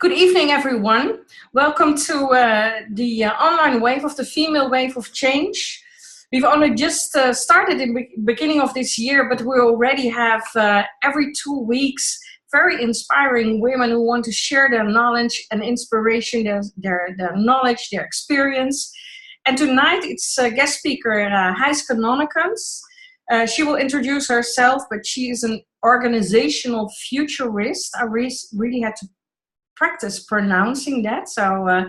Good evening, everyone. Welcome to the online wave of the female wave of change. We've only just started in the beginning of this year, but we already have every 2 weeks very inspiring women who want to share their knowledge and inspiration, their knowledge, their experience. And tonight it's guest speaker Heiske Nonnekes. She will introduce herself, but she is an organizational futurist. I really had to practice pronouncing that, so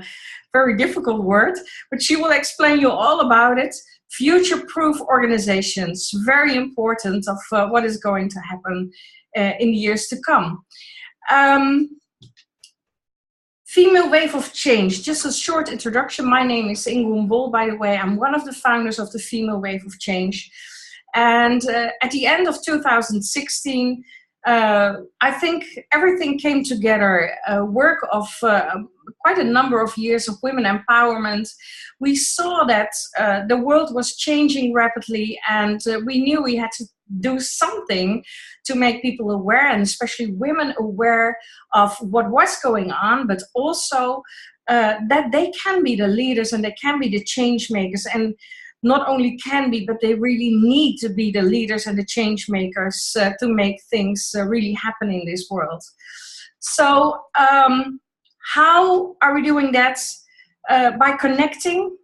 very difficult word, but she will explain you all about it. Future-proof organizations, very important of what is going to happen in the years to come. Female Wave of Change, just a short introduction. My name is Ingun Bol, by the way. I'm one of the founders of the Female Wave of Change. And at the end of 2016, I think everything came together, work of quite a number of years of women empowerment. We saw that the world was changing rapidly, and we knew we had to do something to make people aware, and especially women aware of what was going on, but also that they can be the leaders and they can be the change makers. And not only can be, but they really need to be the leaders and the change makers to make things really happen in this world. So how are we doing that? By connecting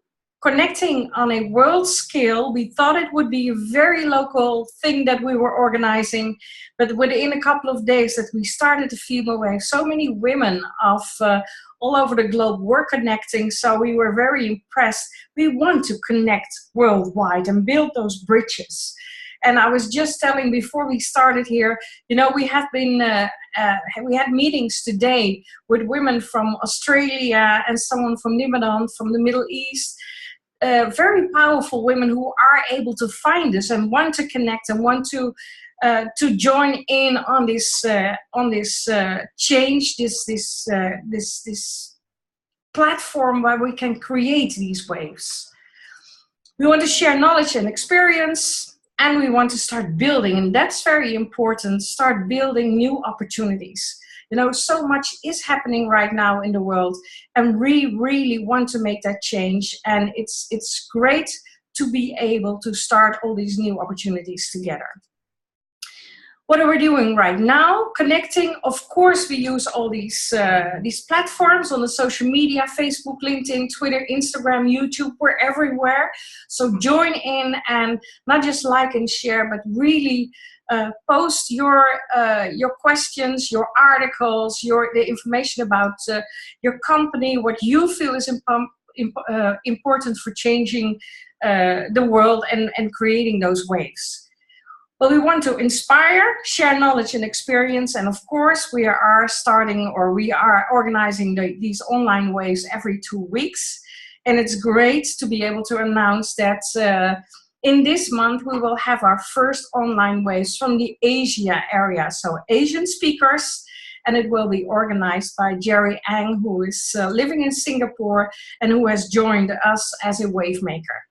on a world scale. We thought it would be a very local thing that we were organizing, but within a couple of days that we started the Female Wave, so many women of all over the globe were connecting, so we were very impressed. We want to connect worldwide and build those bridges. And I was just telling before we started here, you know, we have been, we had meetings today with women from Australia and someone from Lebanon, from the Middle East. Very powerful women who are able to find us and want to connect and want to join in on this change, this platform where we can create these waves. We want to share knowledge and experience, and we want to start building, and that's very important. Start building new opportunities. You know, so much is happening right now in the world, and we really want to make that change. And it's great to be able to start all these new opportunities together. What are we doing right now? Connecting, of course, we use all these platforms on the social media, Facebook, LinkedIn, Twitter, Instagram, YouTube, we're everywhere. So join in and not just like and share, but really post your questions, your articles, the information about your company, what you feel is important for changing the world and creating those waves. Well, we want to inspire, share knowledge and experience, and of course we are organizing these online waves every 2 weeks. And it's great to be able to announce that in this month we will have our first online waves from the Asia area, so Asian speakers, and it will be organized by Jerry Ang, who is living in Singapore and who has joined us as a wave maker.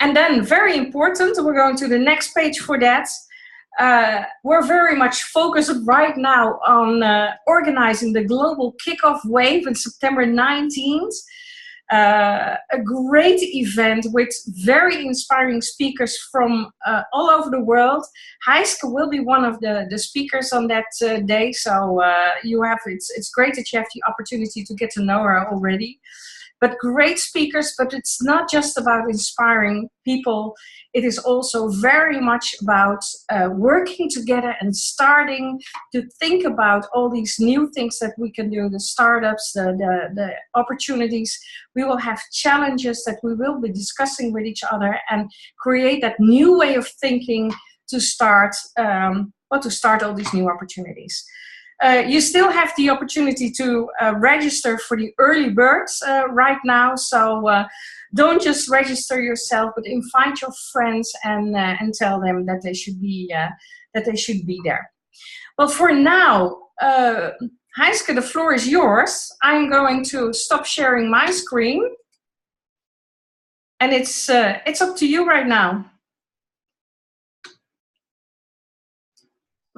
And then, very important, we're going to the next page for that. We're very much focused right now on organizing the global kickoff wave on September 19th. A great event with very inspiring speakers from all over the world. Heiske will be one of the speakers on that day, so it's great that you have the opportunity to get to know her already. But great speakers, but it's not just about inspiring people. It is also very much about working together and starting to think about all these new things that we can do, the startups, the opportunities. We will have challenges that we will be discussing with each other and create that new way of thinking to start all these new opportunities. You still have the opportunity to register for the early birds right now, so don't just register yourself, but invite your friends and tell them that they should be there. Well, for now, Heiske, the floor is yours. I'm going to stop sharing my screen, and it's up to you right now.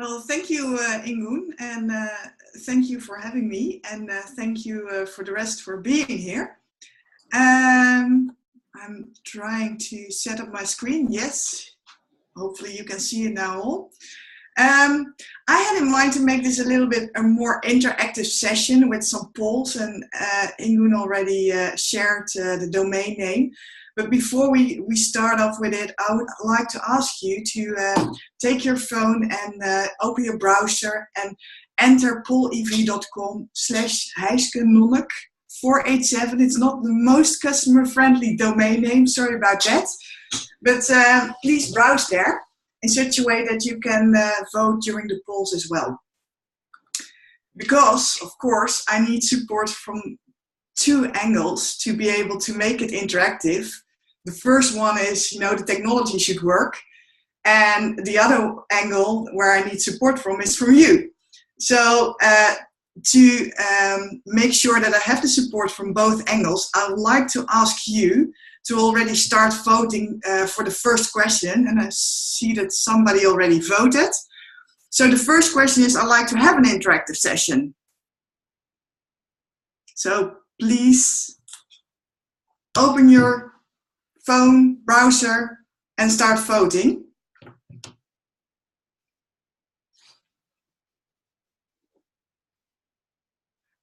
Well, thank you, Ingun, and thank you for having me, and thank you for the rest for being here. I'm trying to set up my screen. Yes, hopefully you can see it now all. I had in mind to make this a little bit a more interactive session with some polls, and Ingun already shared the domain name. But before we start off with it, I would like to ask you to take your phone and open your browser and enter pollev.com/Heiske Nonnekes 487. It's not the most customer-friendly domain name, sorry about that. But please browse there in such a way that you can vote during the polls as well. Because, of course, I need support from two angles to be able to make it interactive. The first one is, the technology should work. And the other angle where I need support from is from you. So to make sure that I have the support from both angles, I would like to ask you to already start voting for the first question. And I see that somebody already voted. So the first question is, I'd like to have an interactive session. So please open your phone, browser, and start voting.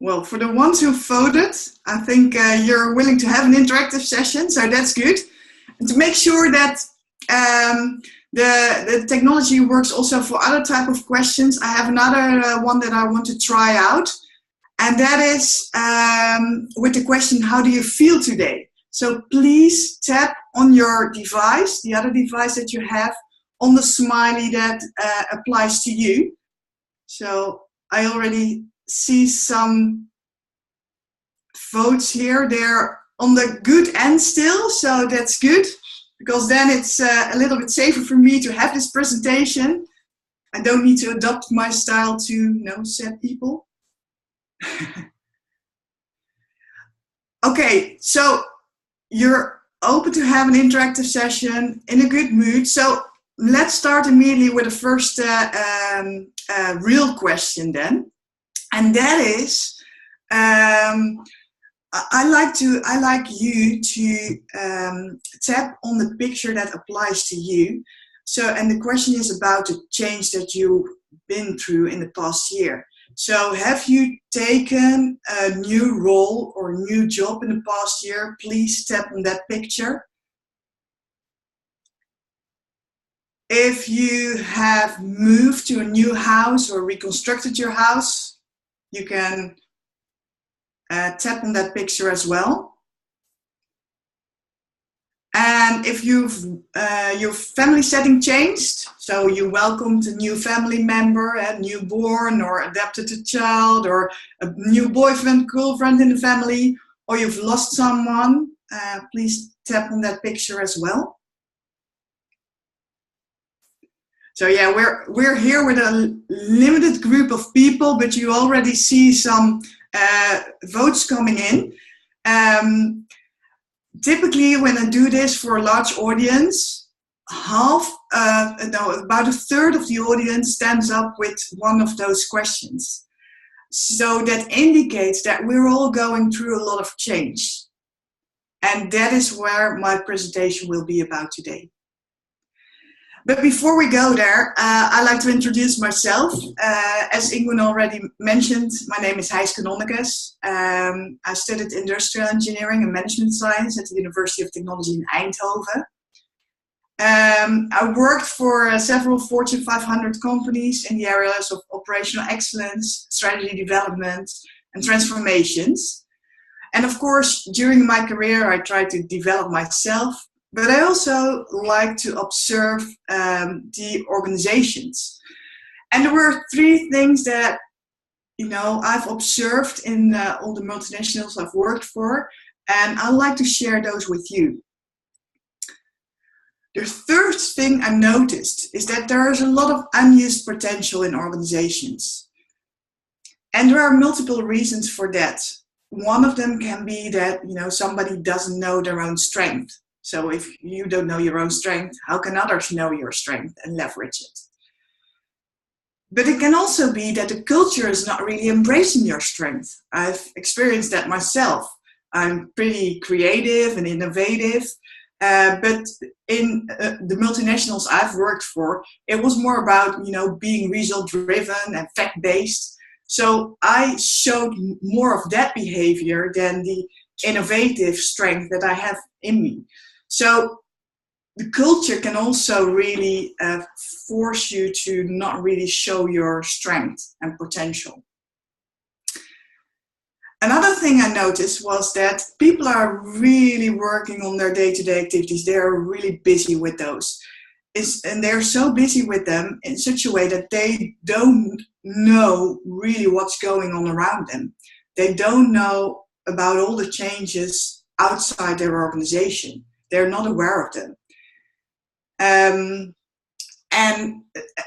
Well, for the ones who voted, I think you're willing to have an interactive session, so that's good. And to make sure that the technology works also for other type of questions, I have another one that I want to try out. And that is with the question, how do you feel today? So please tap on your device, the other device that you have, on the smiley that applies to you. So I already see some votes here. They're on the good end still, so that's good, because then it's a little bit safer for me to have this presentation. I don't need to adopt my style to sad people. Okay, so you're open to have an interactive session, in a good mood. So let's start immediately with the first real question then. And that is, I like you to tap on the picture that applies to you. So, and the question is about the change that you've been through in the past year. So have you taken a new role or a new job in the past year? Please tap on that picture. If you have moved to a new house or reconstructed your house, you can tap on that picture as well. And if your family setting changed, so you welcomed a new family member, a newborn, or adopted a child, or a new boyfriend, girlfriend in the family, or you've lost someone, please tap on that picture as well. So yeah, we're here with a limited group of people, but you already see some votes coming in. Typically, when I do this for a large audience, about a third of the audience stands up with one of those questions. So that indicates that we're all going through a lot of change. And that is where my presentation will be about today. But before we go there, I'd like to introduce myself. As Ingun already mentioned, my name is Heiske Nonnekes. I studied industrial engineering and management science at the University of Technology in Eindhoven. I worked for several Fortune 500 companies in the areas of operational excellence, strategy development, and transformations. And of course, during my career, I tried to develop myself. But I also like to observe the organizations. And there were three things that, I've observed in all the multinationals I've worked for, and I'd like to share those with you. The first thing I noticed is that there is a lot of unused potential in organizations. And there are multiple reasons for that. One of them can be that, somebody doesn't know their own strength. So if you don't know your own strength, how can others know your strength and leverage it? But it can also be that the culture is not really embracing your strength. I've experienced that myself. I'm pretty creative and innovative, but in the multinationals I've worked for, it was more about, being result-driven and fact-based. So I showed more of that behavior than the innovative strength that I have in me. So the culture can also really force you to not really show your strength and potential. Another thing I noticed was that people are really working on their day-to-day activities. They are really busy with those. And they're so busy with them in such a way that they don't know really what's going on around them. They don't know about all the changes outside their organization. They're not aware of them. And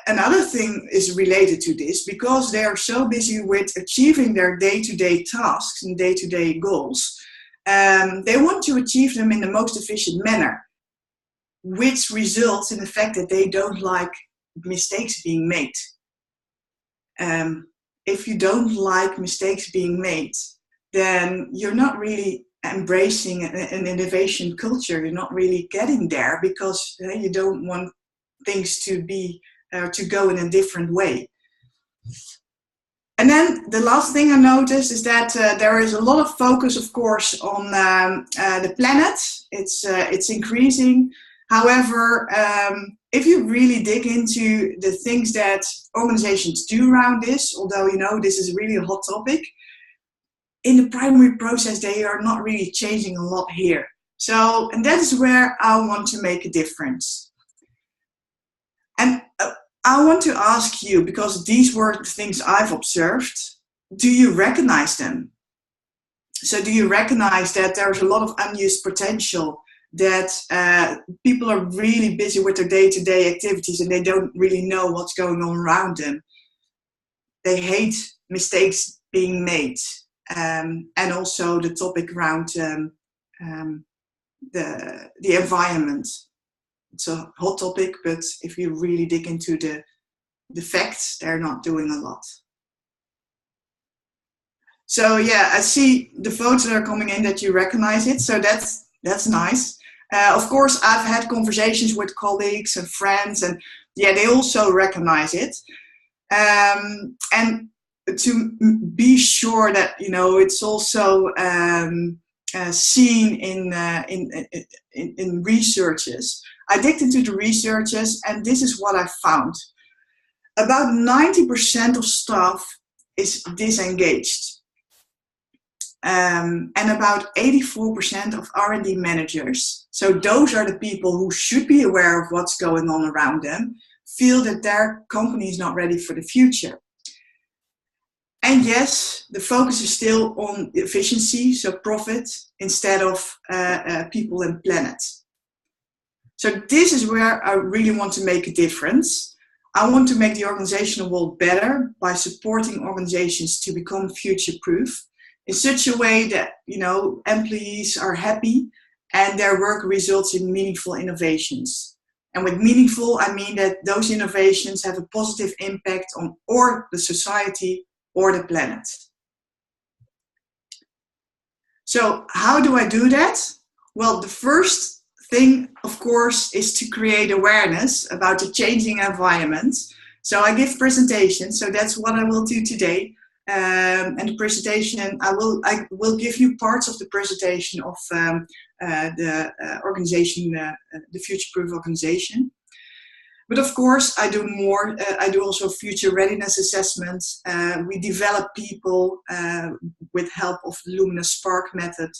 another thing is related to this, because they are so busy with achieving their day-to-day tasks and day-to-day goals, they want to achieve them in the most efficient manner, which results in the fact that they don't like mistakes being made. If you don't like mistakes being made, then you're not really embracing an innovation culture. You're not really getting there because you don't want things to be to go in a different way. And then the last thing I noticed is that there is a lot of focus, of course, on the planet. It's increasing. However, if you really dig into the things that organizations do around this, although this is really a hot topic, in the primary process they are not really changing a lot here. So, and that is where I want to make a difference. And I want to ask you, because these were the things I've observed, do you recognize them? So do you recognize that there's a lot of unused potential, that people are really busy with their day-to-day activities and they don't really know what's going on around them? They hate mistakes being made. And also the topic around the environment. It's a hot topic, but if you really dig into the facts, they're not doing a lot. So yeah, I see the votes that are coming in that you recognize it. So that's nice. Of course, I've had conversations with colleagues and friends, and yeah, they also recognize it. And to be sure that it's also seen in researches. I digged into the researches, and this is what I found. About 90% of staff is disengaged. And about 84% of R&D managers, so those are the people who should be aware of what's going on around them, feel that their company is not ready for the future. And yes, the focus is still on efficiency, so profit, instead of people and planet. So this is where I really want to make a difference. I want to make the organizational world better by supporting organizations to become future-proof in such a way that, employees are happy and their work results in meaningful innovations. And with meaningful, I mean that those innovations have a positive impact on or the society or the planet. So how do I do that? Well, the first thing, of course, is to create awareness about the changing environment. So I give presentations, so that's what I will do today. And the presentation, I will give you parts of the presentation of the organization, the Future-Proof organization. But of course, I do more. I do also future readiness assessments. We develop people with help of the Luminous Spark method.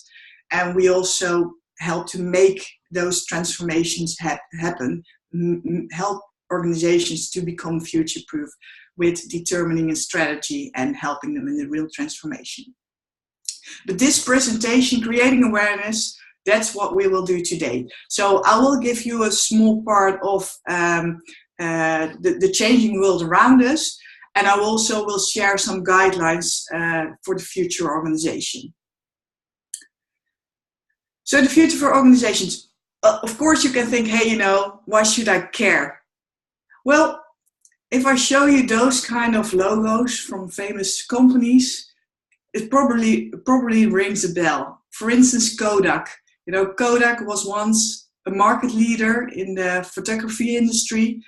And we also help to make those transformations happen, help organizations to become future-proof with determining a strategy and helping them in the real transformation. But this presentation, creating awareness, that's what we will do today. So I will give you a small part of the changing world around us, and I also will share some guidelines for the future organization. So the future for organizations, of course you can think, hey, why should I care? Well, if I show you those kind of logos from famous companies, it probably rings a bell. For instance, Kodak. You know, Kodak was once a market leader in the photography industry,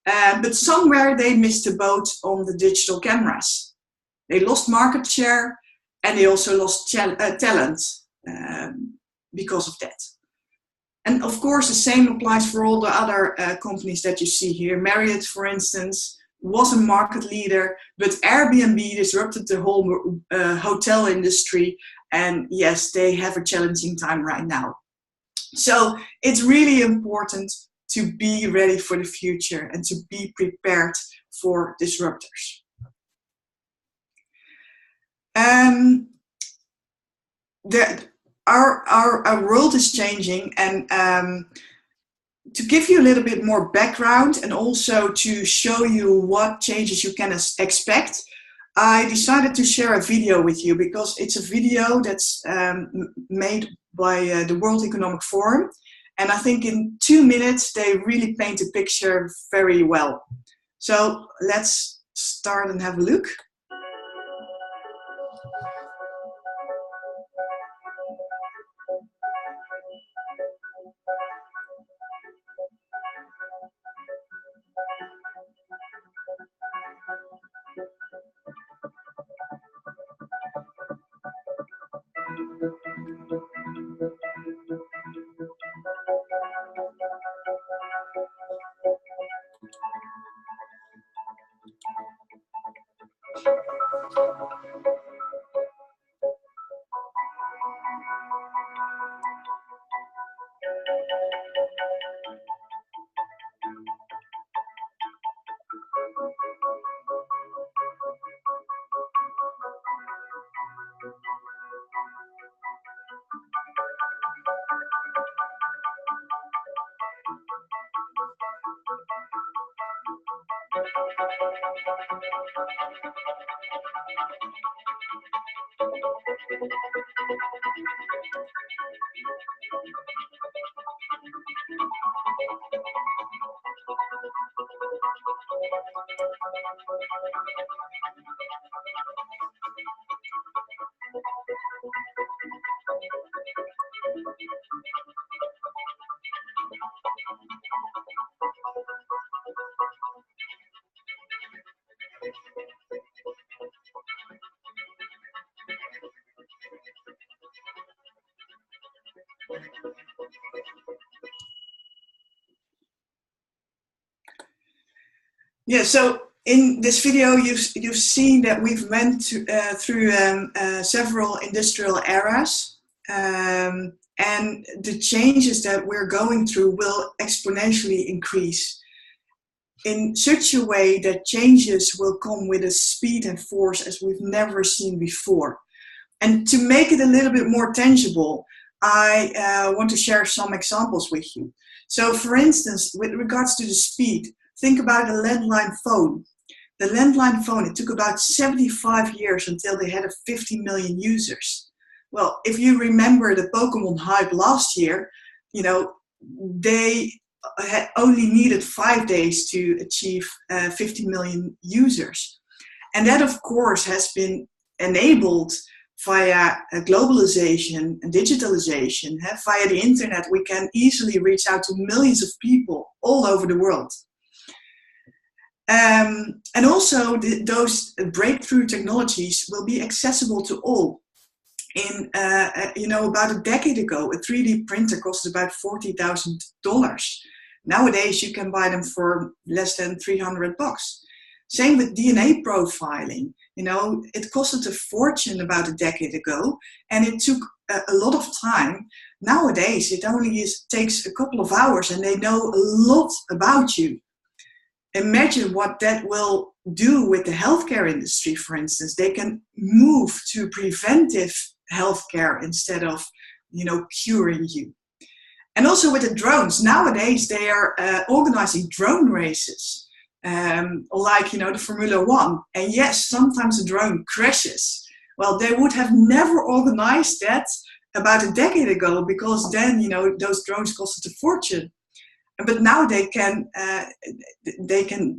but somewhere they missed the boat on the digital cameras. They lost market share and they also lost talent because of that. And of course, the same applies for all the other companies that you see here. Marriott, for instance, was a market leader, but Airbnb disrupted the whole hotel industry. And yes, they have a challenging time right now. So it's really important to be ready for the future and to be prepared for disruptors. Our world is changing, and to give you a little bit more background and also to show you what changes you can expect, I decided to share a video with you because it's a video that's made by the World Economic Forum, and I think in 2 minutes they really paint a picture very well. So let's start and have a look. Yeah, so in this video you've seen that we've went through several industrial eras, and the changes that we're going through will exponentially increase in such a way that changes will come with a speed and force as we've never seen before. And to make it a little bit more tangible, I want to share some examples with you. So for instance, with regards to the speed, think about a landline phone. The landline phone, it took about 75 years until they had 50 million users. Well, if you remember the Pokemon hype last year, you know, they had only needed 5 days to achieve 50 million users. And that, of course, has been enabled via globalization and digitalization. Via the internet, we can easily reach out to millions of people all over the world. And also, those breakthrough technologies will be accessible to all. In about a decade ago, a 3D printer costed about $40,000. Nowadays, you can buy them for less than $300. Same with DNA profiling. You know, it costed a fortune about a decade ago, and it took a lot of time. Nowadays, it only takes a couple of hours, and they know a lot about you. Imagine what that will do with the healthcare industry, for instance. They can move to preventive healthcare instead of, curing you. And also with the drones, nowadays they are organizing drone races, like, the Formula One. And yes, sometimes a drone crashes. Well, they would have never organized that about a decade ago, because then, those drones costed a fortune. But now they can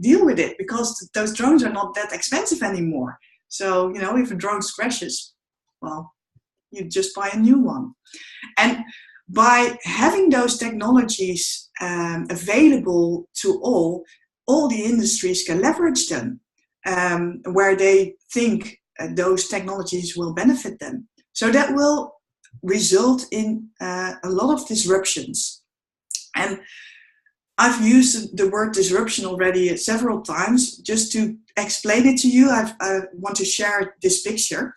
deal with it because those drones are not that expensive anymore. So, you know, if a drone crashes, well, you just buy a new one. And by having those technologies available to all the industries can leverage them where they think those technologies will benefit them. So that will result in a lot of disruptions. And I've used the word disruption already several times. Just to explain it to you, I want to share this picture.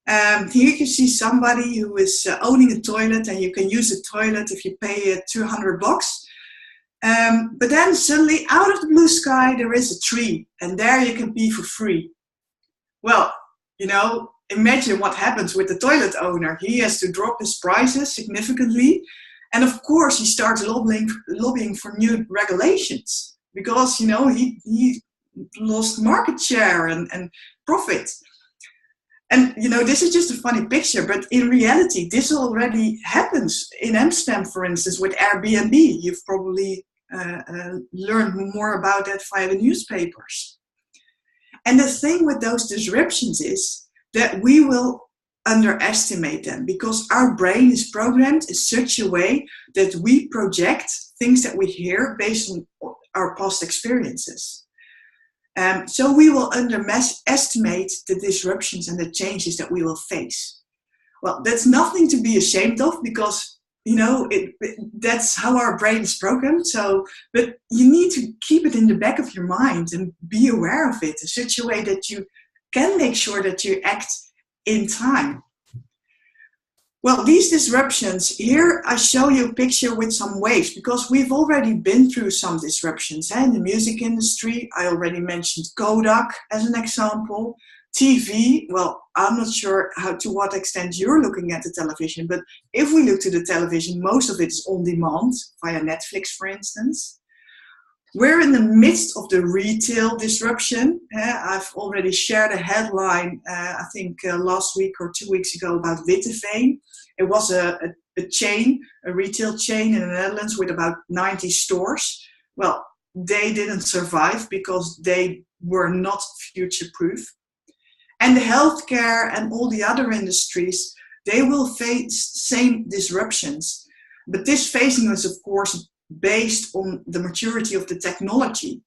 Here you see somebody who is owning a toilet, and you can use a toilet if you pay $200. But then suddenly, out of the blue sky, there is a tree, and there you can pee for free. Well, you know, imagine what happens with the toilet owner. He has to drop his prices significantly. And of course, he starts lobbying for new regulations because, you know, he lost market share and profit. And, you know, this is just a funny picture, but in reality, this already happens in Amsterdam, for instance, with Airbnb. You've probably learned more about that via the newspapers. And the thing with those disruptions is that we will underestimate them because our brain is programmed in such a way that we project things that we hear based on our past experiences. So we will underestimate the disruptions and the changes that we will face. Well, that's nothing to be ashamed of because, you know, that's how our brain is programmed. So, but you need to keep it in the back of your mind and be aware of it in such a way that you can make sure that you act in time. Well, these disruptions, here I show you a picture with some waves because we've already been through some disruptions in the music industry. I already mentioned Kodak as an example. TV, well, I'm not sure to what extent you're looking at the television, but if we look to the television, most of it is on demand via Netflix, for instance. We're in the midst of the retail disruption. I've already shared a headline, I think last week or 2 weeks ago about Witteveen. It was a chain, a retail chain in the Netherlands with about 90 stores. Well, they didn't survive because they were not future-proof. And the healthcare and all the other industries, they will face same disruptions. But this phasing is, of course, based on the maturity of the technology.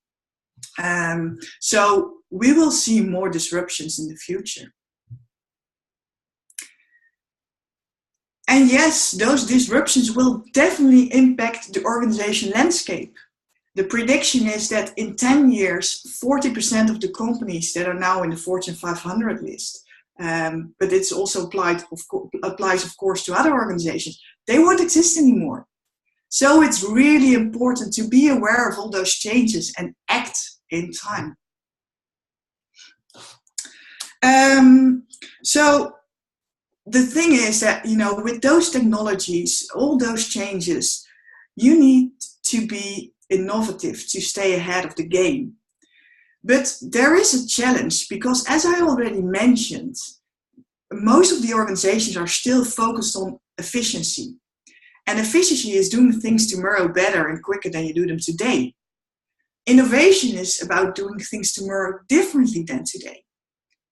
So we will see more disruptions in the future. And yes, those disruptions will definitely impact the organization landscape. The prediction is that in 10 years, 40% of the companies that are now in the Fortune 500 list, but it's also applies, of course, to other organizations, they won't exist anymore. So it's really important to be aware of all those changes and act in time. So the thing is that, you know, with those technologies, all those changes, you need to be innovative to stay ahead of the game. But there is a challenge because, as I already mentioned, most of the organizations are still focused on efficiency. And efficiency is doing things tomorrow better and quicker than you do them today. Innovation is about doing things tomorrow differently than today.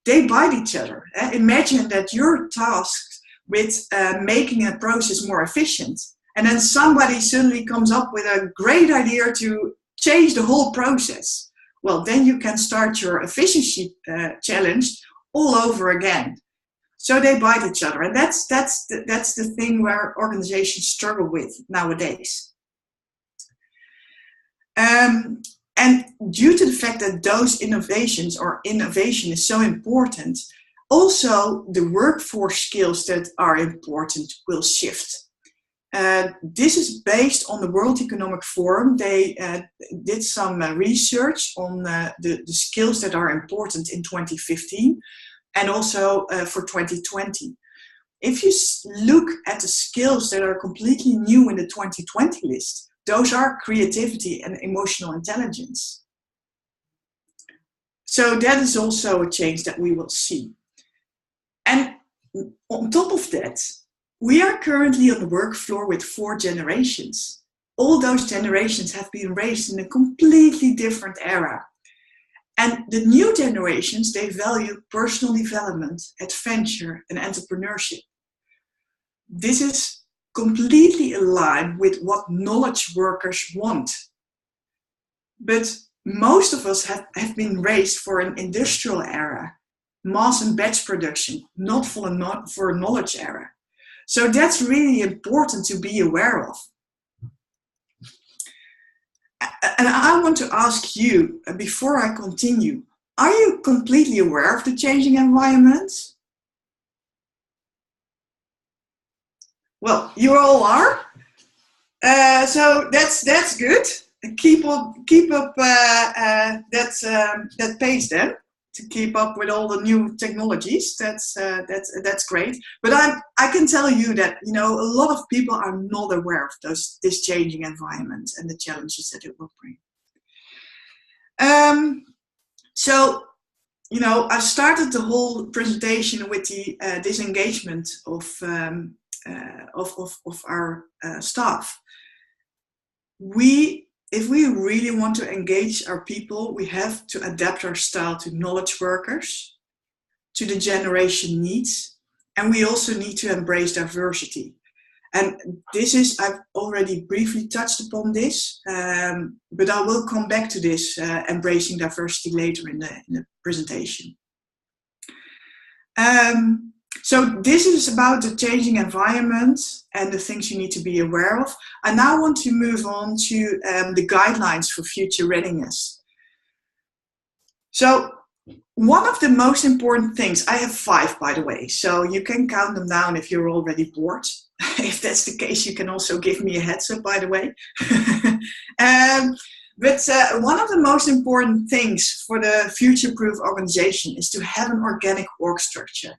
They bite each other. Imagine that you're tasked with making a process more efficient, and then somebody suddenly comes up with a great idea to change the whole process. Well, then you can start your efficiency challenge all over again. So they bite each other, and that's the thing where organizations struggle with nowadays. And due to the fact that those innovations or innovation is so important, also the workforce skills that are important will shift. This is based on the World Economic Forum. They did some research on the skills that are important in 2015 and also for 2020. If you look at the skills that are completely new in the 2020 list, those are creativity and emotional intelligence. So that is also a change that we will see. And on top of that, we are currently on the work floor with 4 generations. all those generations have been raised in a completely different era. And the new generations, they value personal development, adventure, and entrepreneurship. This is completely aligned with what knowledge workers want. But most of us have been raised for an industrial era, mass and batch production, not for a knowledge era. So that's really important to be aware of. And I want to ask you, before I continue, are you completely aware of the changing environment? Well, you all are. So that's good. Keep up that pace then, to keep up with all the new technologies. That's great. But I can tell you that, you know, a lot of people are not aware of this changing environment and the challenges that it will bring. So, you know, I started the whole presentation with the disengagement of our staff. If we really want to engage our people, we have to adapt our style to knowledge workers, to the generation needs, and we also need to embrace diversity. And this is, I've already briefly touched upon this, but I will come back to this, embracing diversity, later in the presentation. So this is about the changing environment and the things you need to be aware of. I now want to move on to the guidelines for future readiness. So one of the most important things, I have 5 by the way, so you can count them down if you're already bored. If that's the case, you can also give me a heads up, by the way. But one of the most important things for the future-proof organization is to have an organic org structure.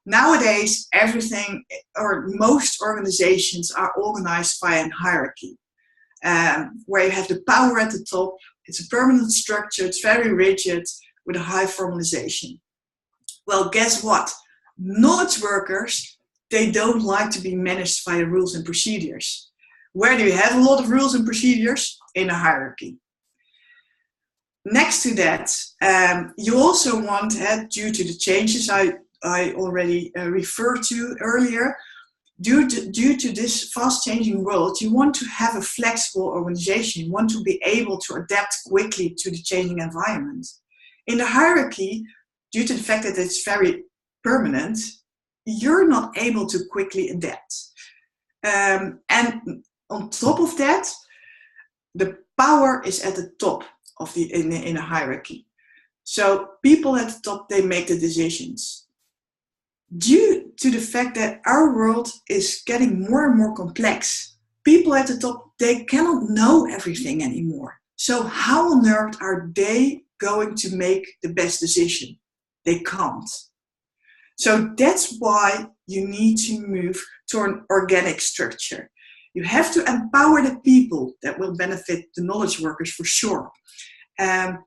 Nowadays, everything, or most organizations, are organized via a hierarchy, where you have the power at the top. It's a permanent structure, it's very rigid, with a high formalization. Well, guess what? Knowledge workers, they don't like to be managed via rules and procedures. Where do you have a lot of rules and procedures? In a hierarchy. Next to that, you also want, due to the changes I already referred to earlier, due to this fast-changing world, you want to have a flexible organization. You want to be able to adapt quickly to the changing environment. In the hierarchy, due to the fact that it's very permanent, you're not able to quickly adapt. And on top of that, the power is at the top of in a hierarchy. So people at the top, they make the decisions. Due to the fact that our world is getting more and more complex, people at the top, they cannot know everything anymore. So how on earth are they going to make the best decision? They can't. So that's why you need to move to an organic structure. You have to empower the people that will benefit the knowledge workers for sure. And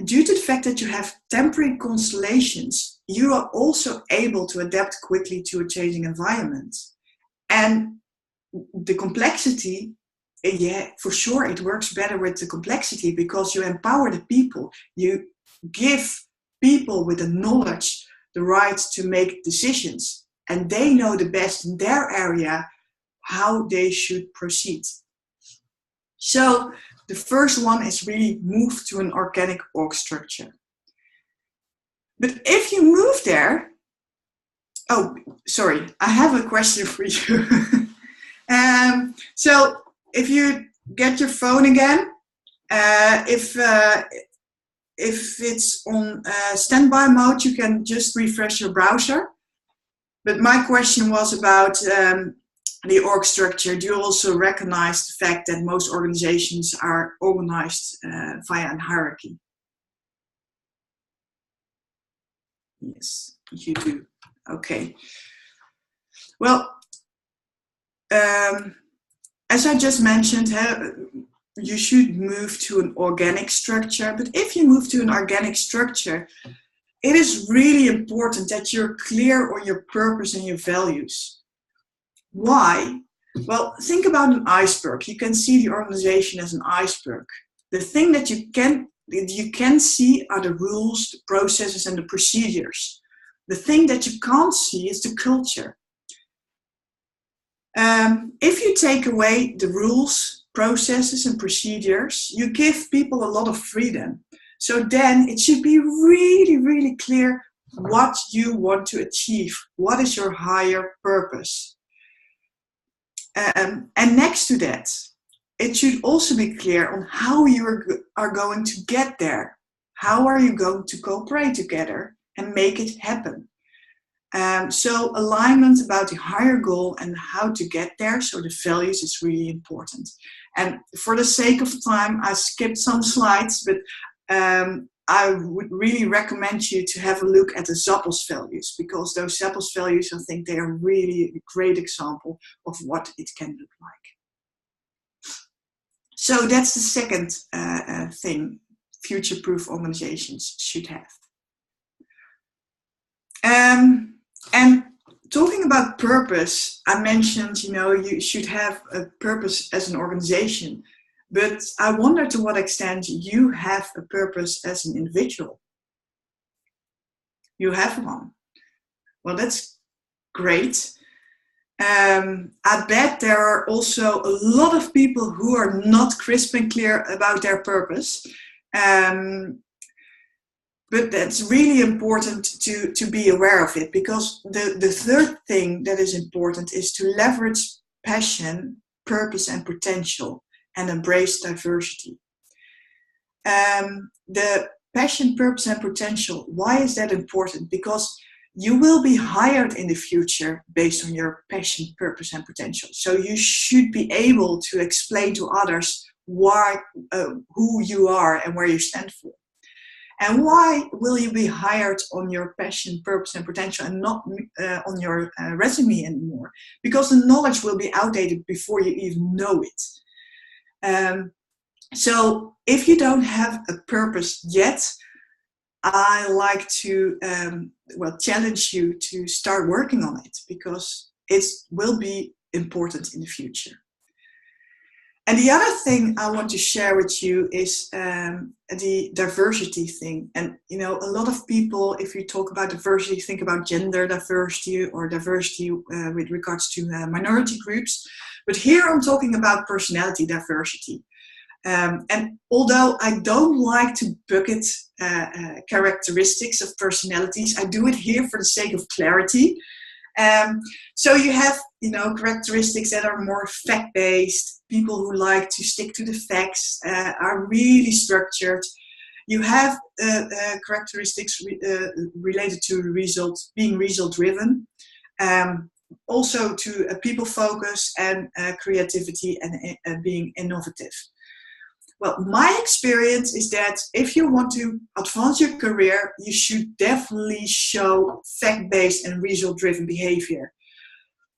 due to the fact that you have temporary constellations, you are also able to adapt quickly to a changing environment. And the complexity, yeah, for sure, it works better with the complexity because you empower the people. You give people with the knowledge the right to make decisions, and they know the best in their area how they should proceed. So the first one is really move to an organic org structure. But if you move there, oh, sorry, I have a question for you. So if you get your phone again, if it's on standby mode, you can just refresh your browser. But my question was about the org structure. Do you also recognize the fact that most organizations are organized via a hierarchy? Yes, you do. Okay. Well, as I just mentioned, you should move to an organic structure. But if you move to an organic structure, it is really important that you're clear on your purpose and your values. Why? Well, think about an iceberg. You can see the organization as an iceberg. The thing that you can see are the rules, the processes, and the procedures. The thing that you can't see is the culture. If you take away the rules, processes, and procedures, you give people a lot of freedom. So then it should be really, really clear what you want to achieve. What is your higher purpose? And next to that, it should also be clear on how you are going to get there. How are you going to cooperate together and make it happen? So alignment about the higher goal and how to get there. So the values is really important. And for the sake of time, I skipped some slides, but I would really recommend you to have a look at the Zappos values, because those Zappos values, I think they are really a great example of what it can look like. So that's the second thing future-proof organizations should have. And talking about purpose, I mentioned, you should have a purpose as an organization. But I wonder to what extent you have a purpose as an individual. You have one. Well, that's great. I bet there are also a lot of people who are not crisp and clear about their purpose. But that's really important to be aware of it, because the third thing that is important is to leverage passion, purpose, and potential, and embrace diversity. The passion, purpose, and potential, why is that important? Because you will be hired in the future based on your passion, purpose, and potential. So you should be able to explain to others who you are and where you stand for. And why will you be hired on your passion, purpose, and potential and not on your resume anymore? Because the knowledge will be outdated before you even know it. So if you don't have a purpose yet, I like to challenge you to start working on it, because it will be important in the future. And the other thing I want to share with you is the diversity thing. And, a lot of people, if you talk about diversity, think about gender diversity or diversity with regards to minority groups. But here I'm talking about personality diversity. And although I don't like to bucket characteristics of personalities, I do it here for the sake of clarity. So you have, characteristics that are more fact-based. People who like to stick to the facts, are really structured. You have characteristics related to being result-driven. Also to people focus and creativity and being innovative. Well, my experience is that if you want to advance your career, you should definitely show fact-based and result-driven behavior.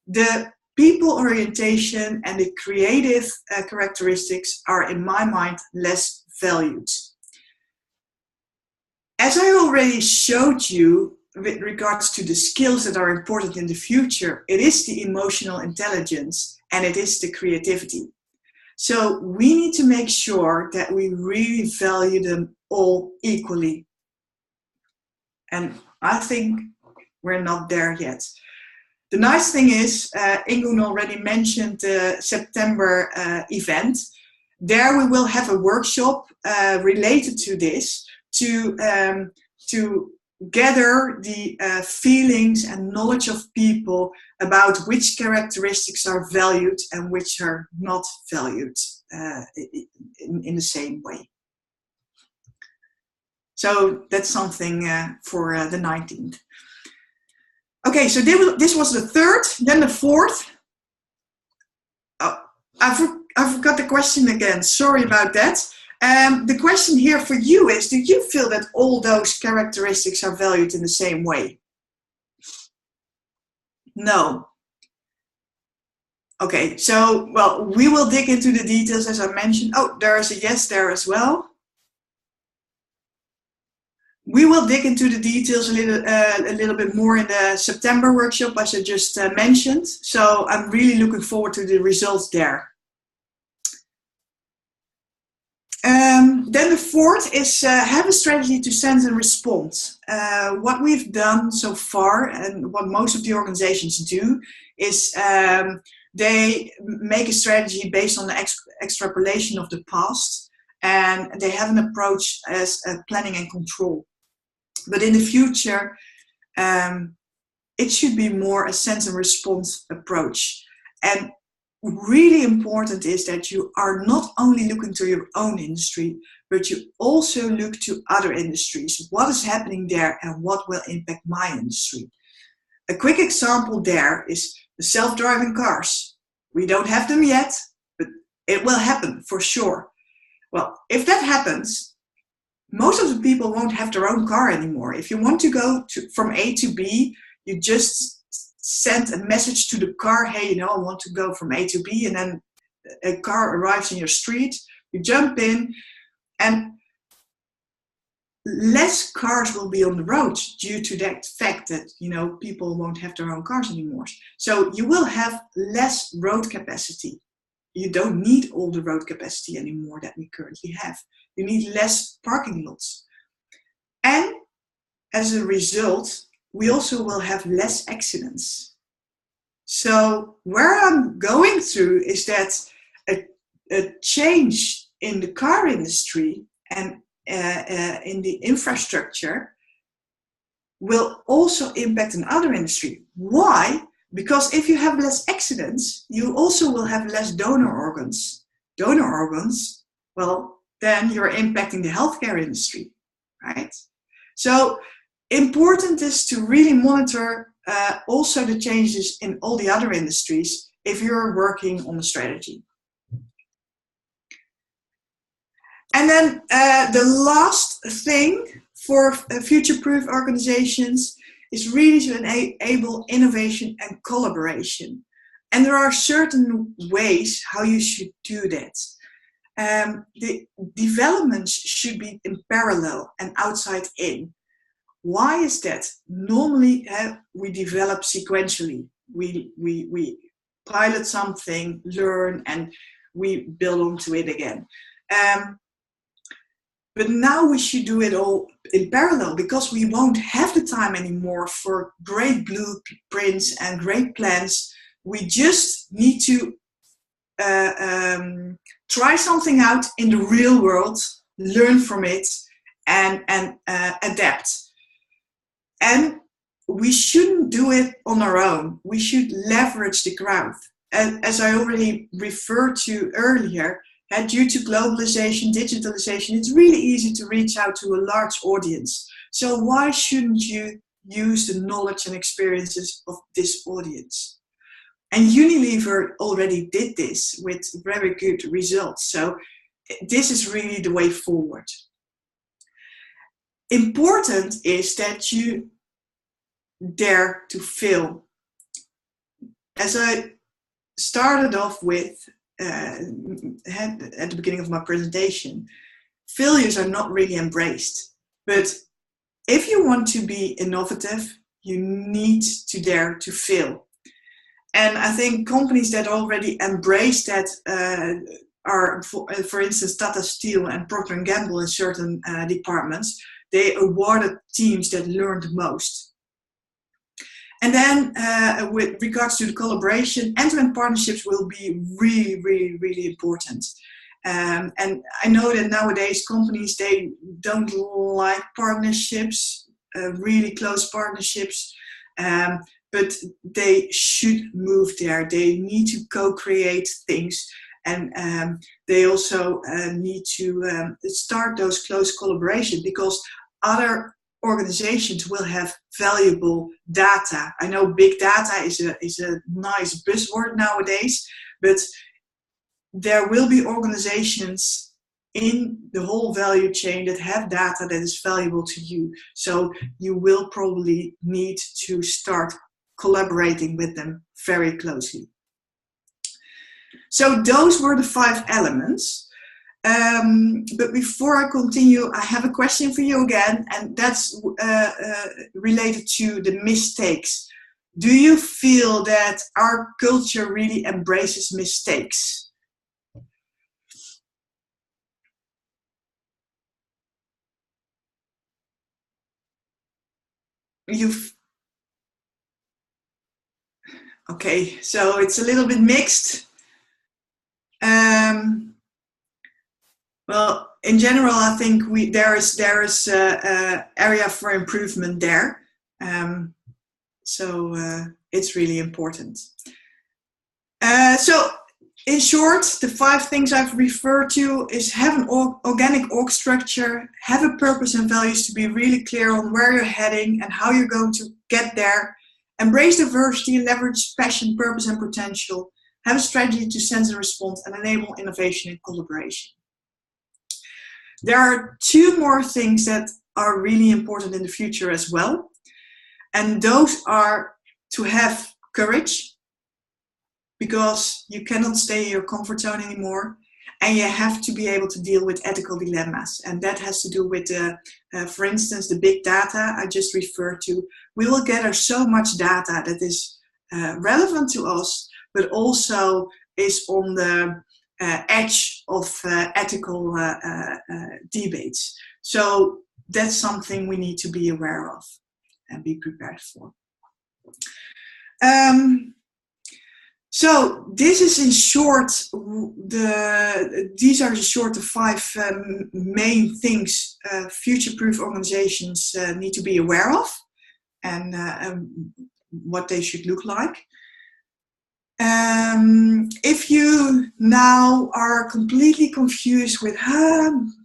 The people orientation and the creative characteristics are, in my mind, less valued. As I already showed you with regards to the skills that are important in the future, it is the emotional intelligence and it is the creativity. So we need to make sure that we really value them all equally. And I think we're not there yet. The nice thing is, Ingun already mentioned the September event. There we will have a workshop related to this to gather the feelings and knowledge of people about which characteristics are valued and which are not valued in the same way. So that's something for the 19th. Okay, so this was the third, then the fourth. Oh, I forgot the question again. Sorry about that. The question here for you is, do you feel that all those characteristics are valued in the same way? No. Okay, so, well, we will dig into the details as I mentioned. Oh, there is a yes there as well. We will dig into the details a little bit more in the September workshop, as I just mentioned. So I'm really looking forward to the results there. Then the fourth is have a strategy to sense and respond. What we've done so far, and what most of the organizations do, is they make a strategy based on the extrapolation of the past, and they have an approach as planning and control. But in the future, it should be more a sense and response approach. And really important is that you are not only looking to your own industry, but you also look to other industries. What is happening there and what will impact my industry? A quick example there is the self-driving cars. We don't have them yet, but it will happen for sure. Well, if that happens, most of the people won't have their own car anymore. If you want to go from A to B, you just send a message to the car, hey, I want to go from A to B, and then a car arrives in your street, you jump in, and less cars will be on the road due to that fact that, people won't have their own cars anymore. So you will have less road capacity. You don't need all the road capacity anymore that we currently have. You need less parking lots. And as a result, we also will have less accidents. So where I'm going through is that a change in the car industry and in the infrastructure will also impact another industry. Why? Because if you have less accidents, you also will have less donor organs. Donor organs, well, then you're impacting the healthcare industry, right? So important is to really monitor also the changes in all the other industries if you're working on a strategy. And then the last thing for future-proof organizations is really to enable innovation and collaboration. And there are certain ways how you should do that. The developments should be in parallel and outside in. Why is that? Normally, we develop sequentially. We pilot something, learn, and we build onto it again. But now we should do it all in parallel because we won't have the time anymore for great blueprints and great plans. We just need to try something out in the real world, learn from it, and adapt. And we shouldn't do it on our own. We should leverage the crowd. And as I already referred to earlier, due to globalization, digitalization, it's really easy to reach out to a large audience. So why shouldn't you use the knowledge and experiences of this audience? And Unilever already did this with very good results. So this is really the way forward. Important is that you dare to fail. As I started off with at the beginning of my presentation, failures are not really embraced. But if you want to be innovative, you need to dare to fail. And I think companies that already embrace that are, for instance, Tata Steel and Procter & Gamble in certain departments. They awarded teams that learned most. And then with regards to the collaboration, end-to-end partnerships will be really, really, really important. And I know that nowadays companies, they don't like partnerships, really close partnerships, but they should move there. They need to co-create things, and they also need to start those close collaborations because other organizations will have valuable data. I know big data is a nice buzzword nowadays, but there will be organizations in the whole value chain that have data that is valuable to you. So you will probably need to start collaborating with them very closely. So those were the 5 elements. But before I continue, I have a question for you again, and that's related to the mistakes. Do you feel that our culture really embraces mistakes? Okay, so it's a little bit mixed. Well, in general, I think there is area for improvement there. So it's really important. So in short, the 5 things I've referred to is have an organic org structure, have a purpose and values to be really clear on where you're heading and how you're going to get there. Embrace diversity, leverage passion, purpose and potential. Have a strategy to sense and respond and enable innovation and collaboration. There are 2 more things that are really important in the future as well. And those are to have courage, because you cannot stay in your comfort zone anymore. And you have to be able to deal with ethical dilemmas. And that has to do with, for instance, the big data I just referred to. We will gather so much data that is relevant to us, but also is on the edge of ethical debates. So that's something we need to be aware of and be prepared for. So this is in short, these are in short the 5 main things future-proof organizations need to be aware of, and what they should look like. If you now are completely confused with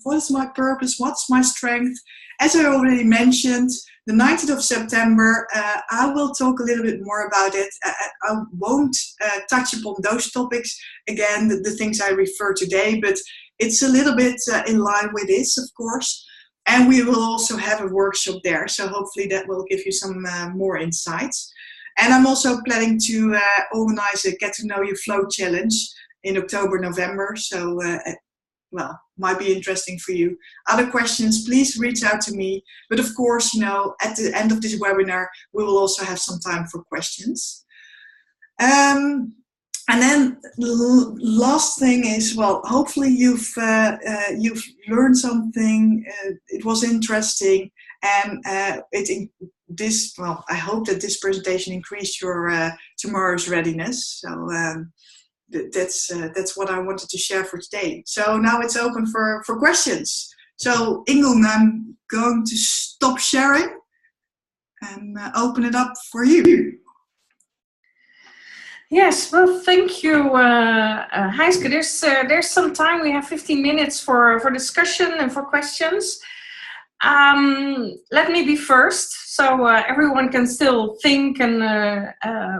what is my purpose, what's my strength, as I already mentioned, the 19th of September, I will talk a little bit more about it. I won't touch upon those topics again, the things I refer today, but it's a little bit in line with this, of course. And we will also have a workshop there, so hopefully that will give you some more insights. And I'm also planning to organize a Get to Know You Flow Challenge in October, November. So, well, might be interesting for you. Other questions, please reach out to me. But of course, you know, at the end of this webinar, we will also have some time for questions. And then the last thing is, well, hopefully you've learned something. It was interesting, and well, I hope that this presentation increased your tomorrow's readiness. So that's what I wanted to share for today. So now it's open for questions. So Ingun, I'm going to stop sharing and open it up for you. Yes, well, thank you, Heiske. There's some time. We have 15 minutes for discussion and for questions. Let me be first, so everyone can still think and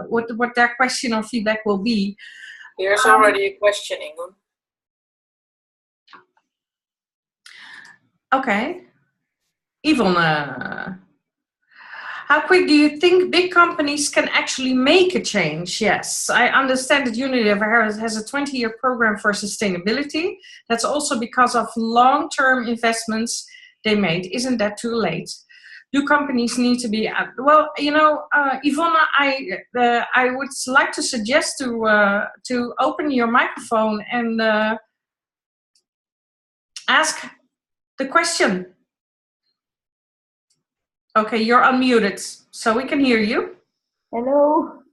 what their question or feedback will be. Here's already a question, Ingun. Okay. Yvonne, how quick do you think big companies can actually make a change? Yes, I understand that Unilever has a 20-year program for sustainability. That's also because of long-term investments they made. Isn't that too late? Do companies need to be well? You know, Yvonne, I would like to suggest to open your microphone and ask the question. Okay, you're unmuted, so we can hear you. Hello.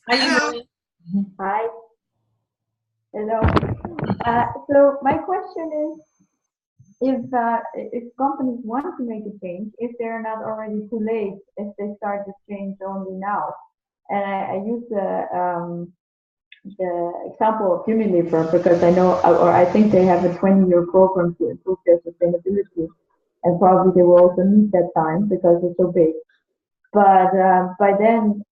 Hello. Hi. Hello. So my question is, if companies want to make a change, if they're not already too late, if they start the change only now. And I use the example of Unilever because I know, or I think they have a 20-year program to improve their sustainability, and probably they will also need that time because it's so big. But by then,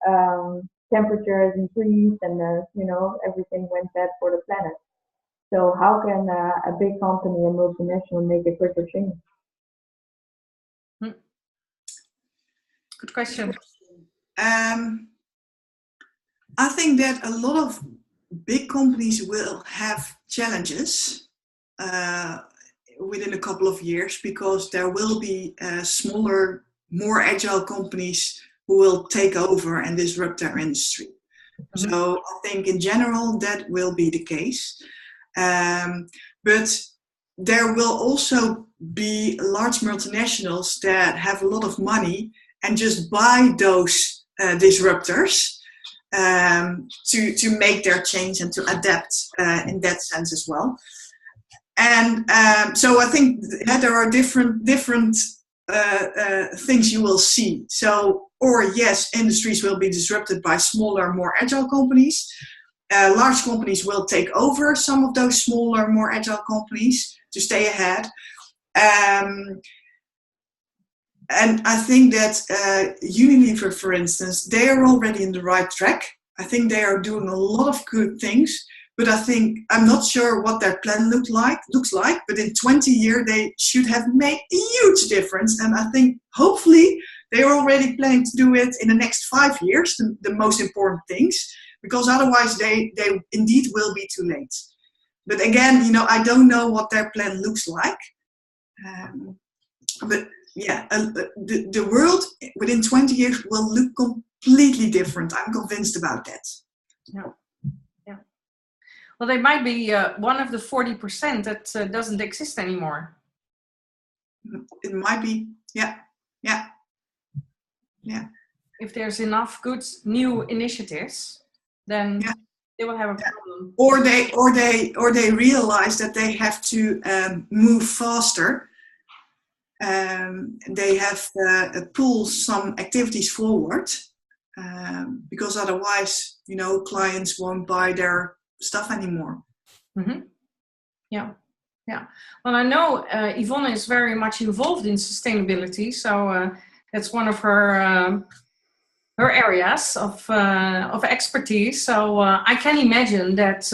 temperature has increased, and you know, everything went bad for the planet. So how can a big company, a multinational, make a quicker change? Good question. I think that a lot of big companies will have challenges within a couple of years, because there will be smaller, more agile companies who will take over and disrupt their industry. Mm-hmm. So I think in general that will be the case. But there will also be large multinationals that have a lot of money and just buy those disruptors to make their change and to adapt in that sense as well. And so I think that there are different things you will see. So, or yes, industries will be disrupted by smaller, more agile companies. Large companies will take over some of those smaller, more agile companies to stay ahead. And I think that Unilever, for instance, they are already in the right track. I think they are doing a lot of good things, but I'm not sure what their plan looks like, but in 20 years they should have made a huge difference. And I think hopefully they are already planning to do it in the next 5 years, the most important things, because otherwise they indeed will be too late. But again, I don't know what their plan looks like. But yeah, the world within 20 years will look completely different. I'm convinced about that. Yeah. Well, they might be one of the 40% that doesn't exist anymore. It might be, yeah. If there's enough good new initiatives, then they will have a problem. Or they realize that they have to move faster. They have pull some activities forward because otherwise, clients won't buy their stuff anymore. Mm-hmm. Yeah. Well, I know Yvonne is very much involved in sustainability, so that's one of her areas of expertise. So I can imagine that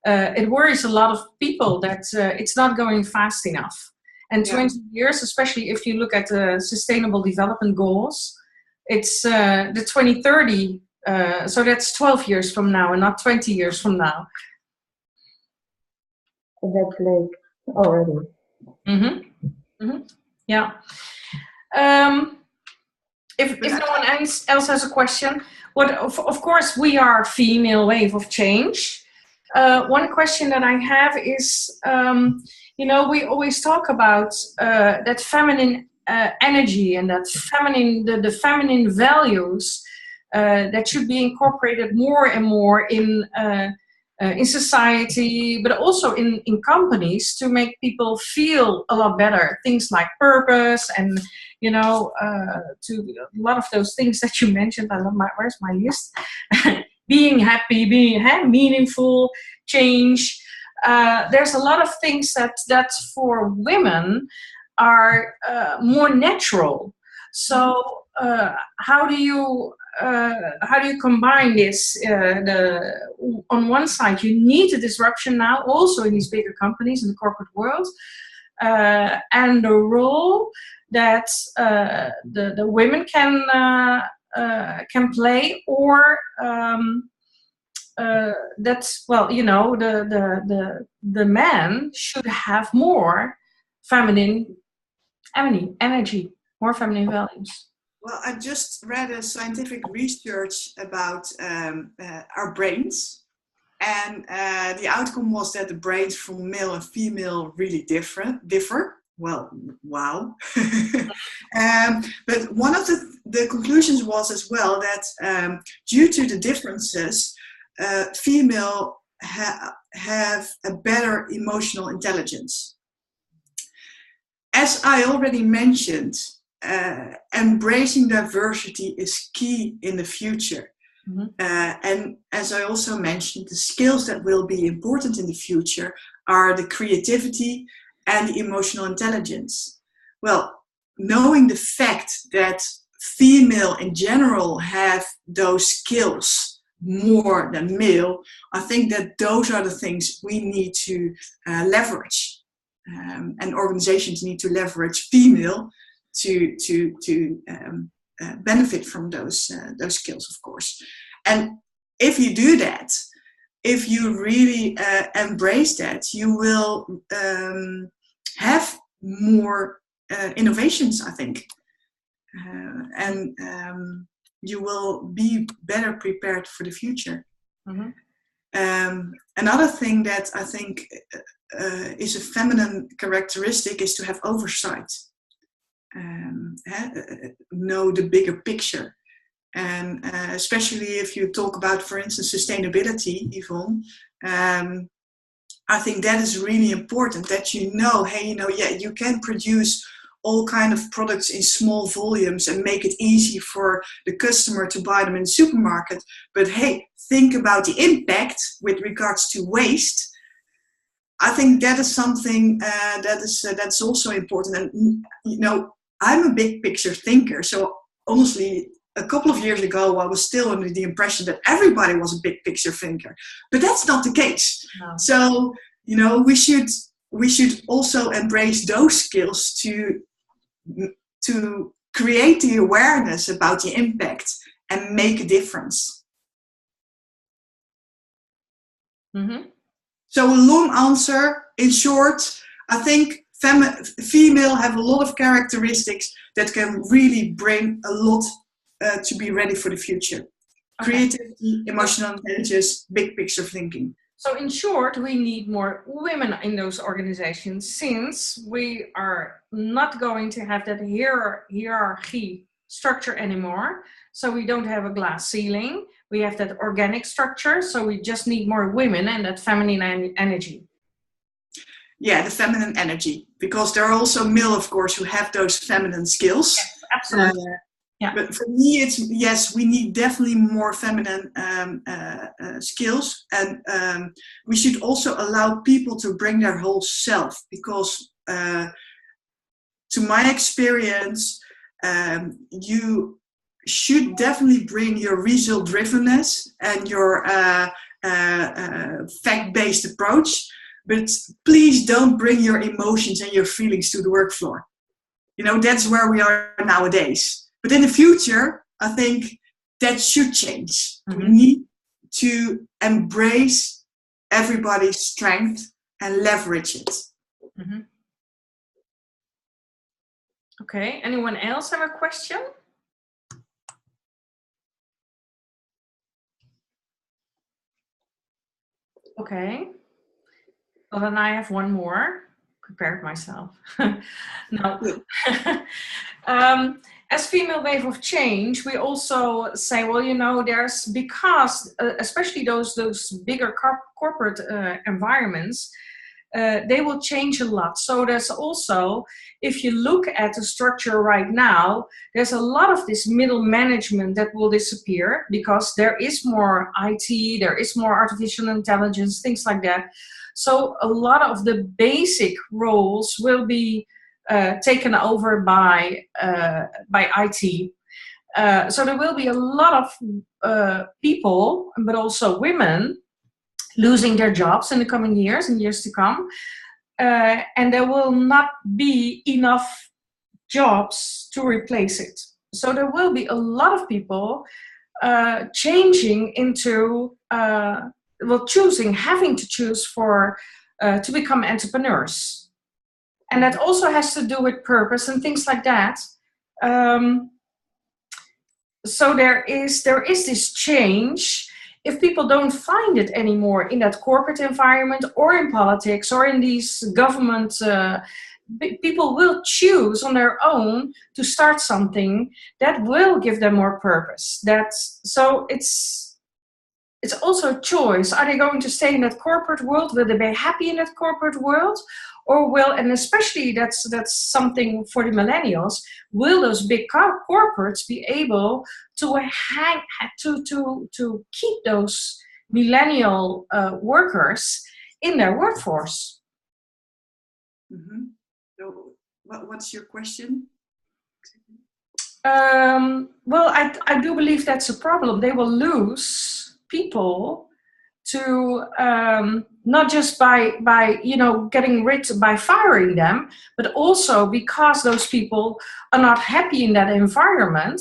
it worries a lot of people that it's not going fast enough. And 20 years, especially if you look at the Sustainable Development Goals, it's the 2030. So that's 12 years from now and not 20 years from now. That's late already. Mm-hmm. Mm-hmm. Yeah. If no one else has a question, of course we are female wave of change. One question that I have is, we always talk about that feminine energy and that the feminine values that should be incorporated more and more in society, but also in companies to make people feel a lot better. Things like purpose and, to a lot of those things that you mentioned. Where's my list? Being happy, being meaningful, change. There's a lot of things that for women are more natural. So how do you combine this? On one side, you need a disruption now, also in these bigger companies in the corporate world, and the role that the women can play, or that's the man should have more feminine energy, more feminine values. Well, I just read a scientific research about our brains, and the outcome was that the brains from male and female really differ. Well, wow. But one of the conclusions was as well that due to the differences, female have a better emotional intelligence. As I already mentioned, embracing diversity is key in the future. Mm-hmm. And as I also mentioned, the skills that will be important in the future are the creativity and the emotional intelligence. Well, knowing the fact that female in general have those skills more than male, I think that those are the things we need to leverage. And organizations need to leverage female to benefit from those skills, of course. And if you do that, if you really embrace that, you will have more innovations, I think. And you will be better prepared for the future. Another thing that I think is a feminine characteristic is to have oversight. Know the bigger picture. And especially if you talk about, for instance, sustainability, Yvonne, I think that is really important, that you know, hey, you can produce all kind of products in small volumes and make it easy for the customer to buy them in the supermarket. But hey, think about the impact with regards to waste. I think that is something that's also important. And I'm a big picture thinker. So honestly, a couple of years ago, I was still under the impression that everybody was a big picture thinker, but that's not the case. No. So we should also embrace those skills to create the awareness about the impact and make a difference. So a long answer, in short, I think female have a lot of characteristics that can really bring a lot to be ready for the future. Okay. Creativity, emotional intelligence, big picture thinking. So in short, we need more women in those organizations, since we are not going to have that hierarchy structure anymore. So we don't have a glass ceiling. We have that organic structure. So we just need more women and that feminine energy. Yeah, the feminine energy. Because there are also male, of course, who have those feminine skills. Yes, absolutely. Yeah. But for me, it's yes, we need definitely more feminine skills, and we should also allow people to bring their whole self. Because, to my experience, you should definitely bring your result drivenness and your fact-based approach. But please don't bring your emotions and your feelings to the work floor. That's where we are nowadays. But in the future, I think that should change. We need to embrace everybody's strength and leverage it. Okay, anyone else have a question? Okay, well then I have one more. Prepared myself. No. As female wave of change, we also say, well, there's, because especially those bigger corporate environments, they will change a lot. So there's also, if you look at the structure right now, there's a lot of this middle management that will disappear, because there is more IT, there is more artificial intelligence, things like that. So a lot of the basic roles will be taken over by IT. So there will be a lot of people, but also women, losing their jobs in the coming years and years to come. And there will not be enough jobs to replace it. So there will be a lot of people changing into, having to choose to become entrepreneurs. And that also has to do with purpose and things like that. So there is this change. If people don't find it anymore in that corporate environment or in politics or in these government, people will choose on their own to start something that will give them more purpose. So it's also a choice. Are they going to stay in that corporate world? Will they be happy in that corporate world? Or and especially that's something for the millennials, will those big corporates be able to to keep those millennial workers in their workforce? So what's your question? Well, I do believe that's a problem. They will lose people to not just by getting rid by firing them, but also because those people are not happy in that environment,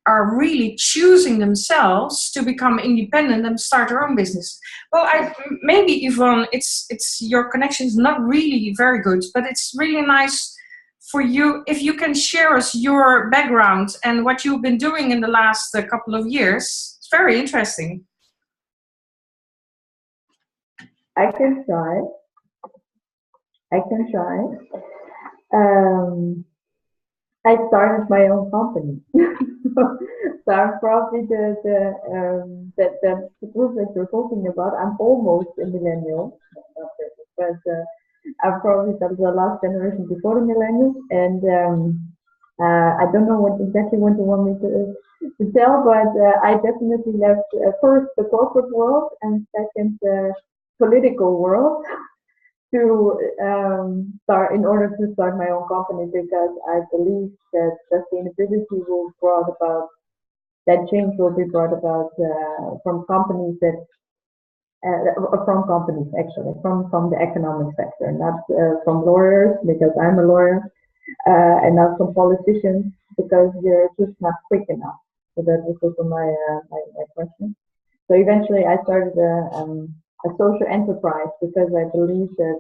are really choosing themselves to become independent and start their own business. Well, maybe Yvonne, it's your connection is not really very good, but it's really nice for you if you can share us your background and what you've been doing in the last couple of years. It's very interesting. I can try. I started my own company, so I'm probably the group that you're talking about. I'm almost a millennial, but I'm probably the last generation before the millennials, and I don't know exactly what you want me to tell, but I definitely left first the corporate world and second the political world to start in order to start my own company, because I believe that sustainability will brought about, that change will be brought about from companies that from companies actually, from the economic sector, not from lawyers, because I'm a lawyer, and not from politicians, because they're just not quick enough. So that was also my question. So eventually I started a social enterprise, because I believe that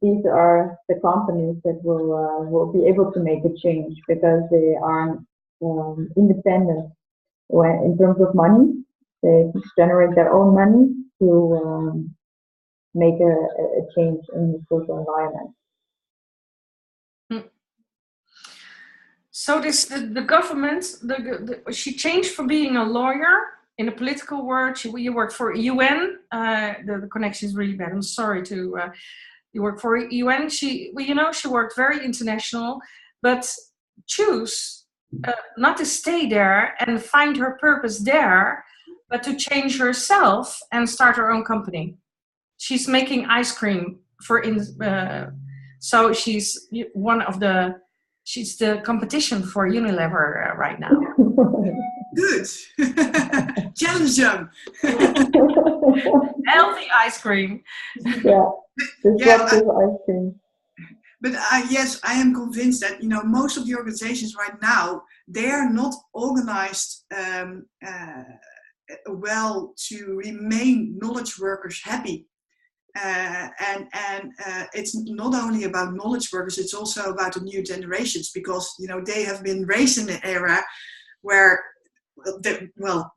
these are the companies that will be able to make a change, because they are independent in terms of money. They generate their own money to make a change in the social environment. So the government, she changed from being a lawyer in the political world. You work for UN. The connection is really bad. I'm sorry to. You work for UN. She worked very international, but choose not to stay there and find her purpose there, but to change herself and start her own company. She's making ice cream so she's one of the. She's the competition for Unilever right now. Good. Challenge them. Healthy ice cream. Yeah, disruptive ice cream. But yes, I am convinced that most of the organizations right now, they are not organized well to remain knowledge workers happy. And it's not only about knowledge workers, it's also about the new generations, because they have been raised in an era where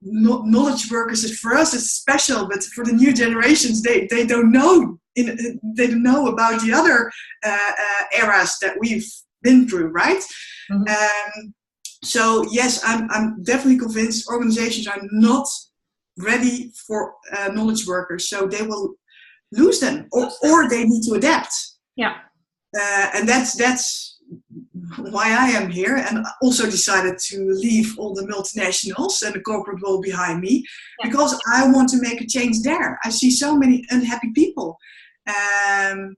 knowledge workers is, for us, it's special, but for the new generations, they don't know they don't know about the other eras that we've been through, right? Mm-hmm. So yes, I'm definitely convinced organizations are not ready for knowledge workers, so they will lose them, or they need to adapt. Yeah. And that's why I am here, and also decided to leave all the multinationals and the corporate world behind me, because I want to make a change there. I see so many unhappy people, and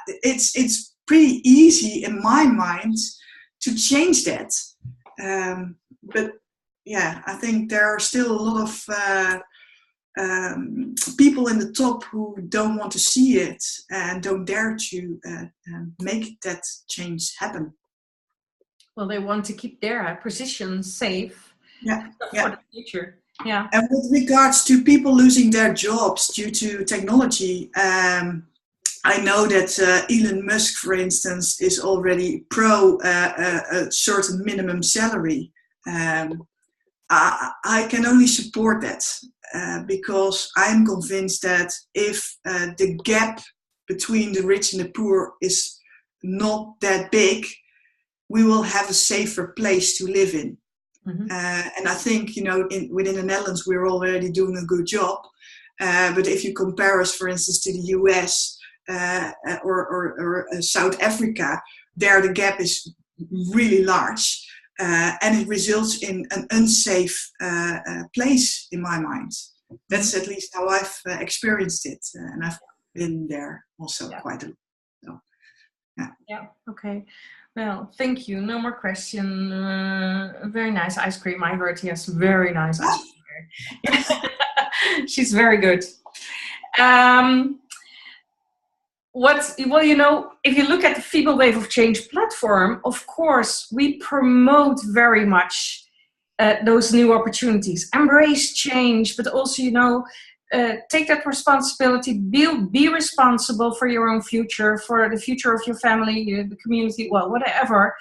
it's pretty easy in my mind to change that. But yeah, I think there are still a lot of people in the top who don't want to see it and don't dare to make that change happen. Well, they want to keep their position safe for the future. Yeah. And with regards to people losing their jobs due to technology, I know that Elon Musk, for instance, is already pro a certain minimum salary. I can only support that. Because I'm convinced that if the gap between the rich and the poor is not that big, we will have a safer place to live in. Mm-hmm. And I think, within the Netherlands, we're already doing a good job. But if you compare us, for instance, to the US or South Africa, there the gap is really large. And it results in an unsafe place in my mind. That's at least how I've experienced it, and I've been there also quite a lot. So, yeah. Okay. Well, thank you. No more question. Very nice ice cream. I heard yes, very nice ice cream. She's very good. well, you know, if you look at the Female Wave of Change platform, of course, we promote very much those new opportunities. Embrace change, but also, you know, take that responsibility, be responsible for your own future, for the future of your family, the community, well, whatever.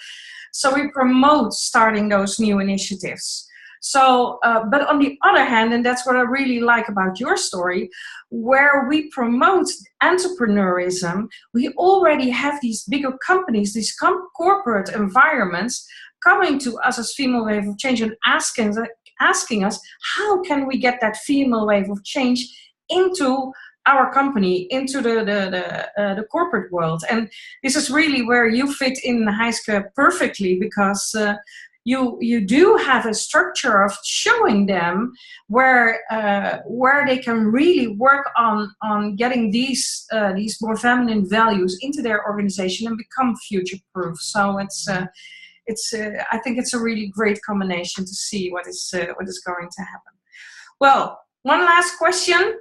So we promote starting those new initiatives. So, but on the other hand, and that's what I really like about your story, where we promote entrepreneurism, we already have these bigger companies, these corporate environments coming to us as Female Wave of Change and asking us, how can we get that female wave of change into our company, into the corporate world? And this is really where you fit in, Heiske, perfectly, because you do have a structure of showing them where they can really work on getting these more feminine values into their organization and become future proof. So I think it's a really great combination to see what is going to happen. Well, one last question.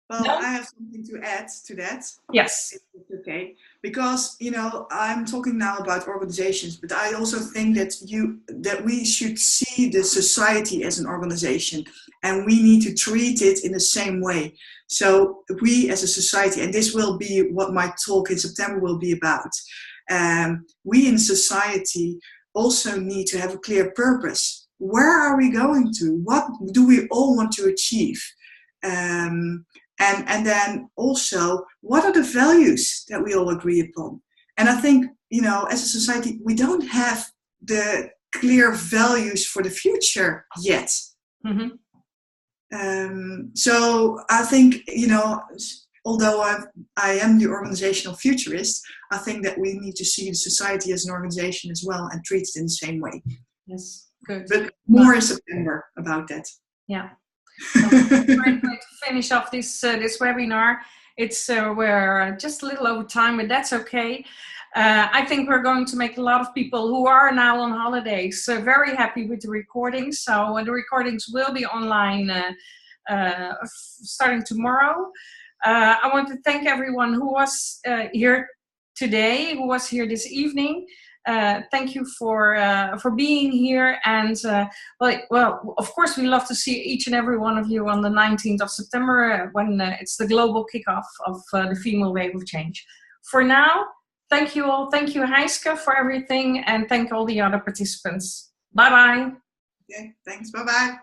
Well, No? I have something to add to that. Yes. If it's okay, because you know I'm talking now about organizations, but I also think that we should see the society as an organization, and we need to treat it in the same way. So we as a society, and this will be what my talk in September will be about. We in society also need to have a clear purpose. Where are we going to? What do we all want to achieve? And then also, what are the values that we all agree upon? And I think, you know, as a society, we don't have the clear values for the future yet. Mm-hmm. So I think, you know, although I am the organizational futurist, I think that we need to see the society as an organization as well and treat it in the same way. Yes, good. But more in September about that. Yeah. So it's a great way to finish off this webinar. We're just a little over time, but that's okay. I think we're going to make a lot of people who are now on holidays very happy with the recordings. So the recordings will be online starting tomorrow. I want to thank everyone who was here today, who was here this evening. Thank you for being here, and well, of course, we love to see each and every one of you on the 19th of September when it's the global kickoff of the Female Wave of Change. For now, thank you all. Thank you, Heiske, for everything, and thank all the other participants. Bye bye. Okay, thanks. Bye bye.